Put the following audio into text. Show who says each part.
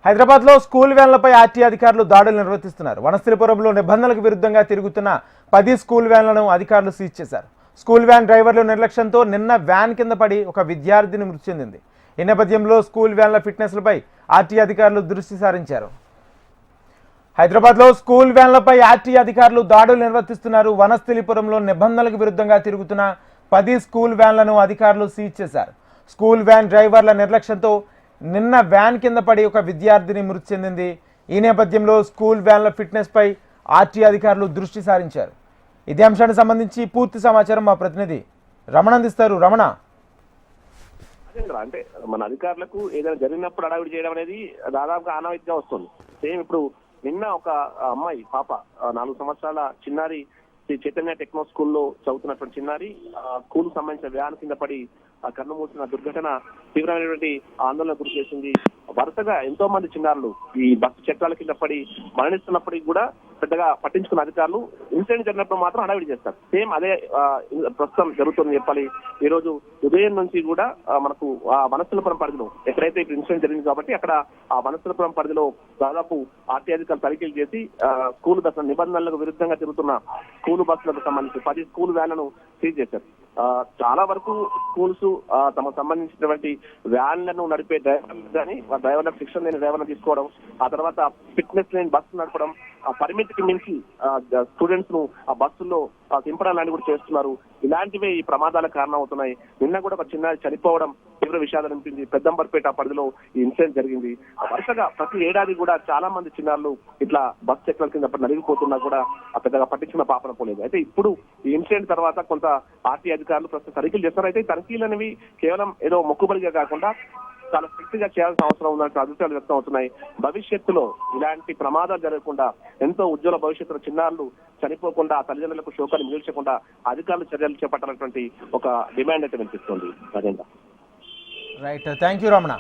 Speaker 1: హైదరాబాద్లో school వ్యాన్లపై RT అధికారులు దాడులు నిర్వహిస్తున్నారు. వనస్థలిపురంలో నిబంధనలకు విరుద్ధంగా తిరుగుతున్న 10 స్కూల్ వ్యాన్లను అధికారులు సీజ్ చేశారు. స్కూల్ వ్యాన్ డ్రైవర్లు నిర్లక్ష్యంతో నిన్న వ్యాన్ కింద పడి ఒక విద్యార్థిని మృతి చెందింది. ఈ నేపథ్యంలో స్కూల్ వ్యాన్ల ఫిట్నెస్లపై ఆర్టీ అధికారులు దృష్టి సారించారు. హైదరాబాద్లో స్కూల్ వ్యాన్లపై ఆర్టీ అధికారులు దాడులు నిర్వర్తిస్తున్నారు. వనస్థలిపురంలో నిబంధనలకు విరుద్ధంగా తిరుగుతున్న 10 స్కూల్ వ్యాన్లను అధికారులు సీజ్ చేశారు. స్కూల్ వ్యాన్ డ్రైవర్ల నిర్లక్ష్యంతో నిన్న వ్యాన్ కింద పడి ఒక విద్యార్థిని మృతి చెందింది. ఈ నేపథ్యంలో స్కూల్ వ్యాన్ల ఫిట్నెస్ పై ఆర్టీ అధికారులు దృష్టి సారించారు. ఇదే అంశానికి సంబంధించి పూర్తి సమాచారం మా ప్రతినిధి రమణ అందిస్తారు. రమణ,
Speaker 2: అంటే మన అధికారులకు ఏదైనా జరిగినప్పుడు అడావిడి చేయడం అనేది దాదాపుగా ఆనవాయితీగా వస్తుంది. సేమ్ ఇప్పుడు నిన్న ఒక అమ్మాయి పాప 4 సంవత్సరాల చిన్నారి శ్రీ చైతన్య టెక్నో స్కూల్లో చదువుతున్నటువంటి చిన్నారి స్కూల్ సంబంధించిన వ్యాన్ కింద పడి కన్ను మూసిన దుర్ఘటన తీవ్రమైనటువంటి ఆందోళన గురి చేసింది. వరుసగా ఎంతో మంది చిన్నారులు ఈ బస్సు చక్రాల కింద పడి మరణిస్తున్నప్పటికీ కూడా పెద్దగా పట్టించుకున్న అధికారులు ఇన్సిడెంట్ జరిగినప్పుడు మాత్రం హడావిడి చేస్తారు. సేమ్ అదే ప్రస్తుతం జరుగుతుంది చెప్పాలి. ఈ రోజు ఉదయం నుంచి కూడా మనకు ఆ వనస్థలిపురం పరిధిలో ఎక్కడైతే ఇప్పుడు ఇన్సిడెంట్ జరిగింది కాబట్టి అక్కడ ఆ వనస్థలిపురం పరిధిలో దాదాపు ఆర్టీ అధికారులు తనిఖీలు చేసి స్కూల్ బస్సుల నిబంధనలకు విరుద్ధంగా తిరుగుతున్న స్కూల్ బస్సులకు సంబంధించి 10 స్కూల్ వ్యాన్లను సీజ్ చేశారు. చాలా వరకు స్కూల్స్ తమకు సంబంధించినటువంటి వ్యాన్లను నడిపే డ్రైవర్లు కానీ డ్రైవర్లకు శిక్షణ లేని డ్రైవర్లను తీసుకోవడం, ఆ తర్వాత ఫిట్నెస్ లేని బస్సు నడపడం, పరిమితికి మించి స్టూడెంట్స్ ను ఆ బస్సుల్లో దింపడాలని కూడా చేస్తున్నారు. ఇలాంటివే ఈ ప్రమాదాలకు కారణం అవుతున్నాయి. నిన్న కూడా ఒక చిన్నారి చనిపోవడం తీవ్ర విషాదం అనిపించింది. పెద్దంబర్పేట పరిధిలో ఈ ఇన్సిడెంట్ జరిగింది. వరుసగా ప్రతి ఏడాది కూడా చాలా మంది చిన్నారులు ఇట్లా బస్ చక్రాల కింద నలిగిపోతున్నా కూడా పెద్దగా పట్టించిన పాపన పోలేదు. అయితే ఇప్పుడు ఈ ఇన్సిడెంట్ తర్వాత కొంత ఆర్టీ అధికారులు ప్రస్తుతం తనిఖీలు చేస్తారు. అయితే తనిఖీలు అనేవి కేవలం ఏదో మొక్కుబడిగా కాకుండా చాలా స్ట్రిక్ట్ గా చేయాల్సిన అవసరం ఉందంటే అభిప్రాయాలు వ్యక్తం అవుతున్నాయి. భవిష్యత్తులో ఇలాంటి ప్రమాదాలు జరగకుండా ఎంతో ఉజ్వల భవిష్యత్తులో చిన్నారులు చనిపోకుండా తల్లిదండ్రులకు శోకాన్ని మిగిల్చకుండా అధికారులు చర్యలు చేపట్టాలన్నటువంటి ఒక డిమాండ్ అయితే వినిపిస్తుంది. అదేంటా
Speaker 1: రైట్, థ్యాంక్ యూ రమణ.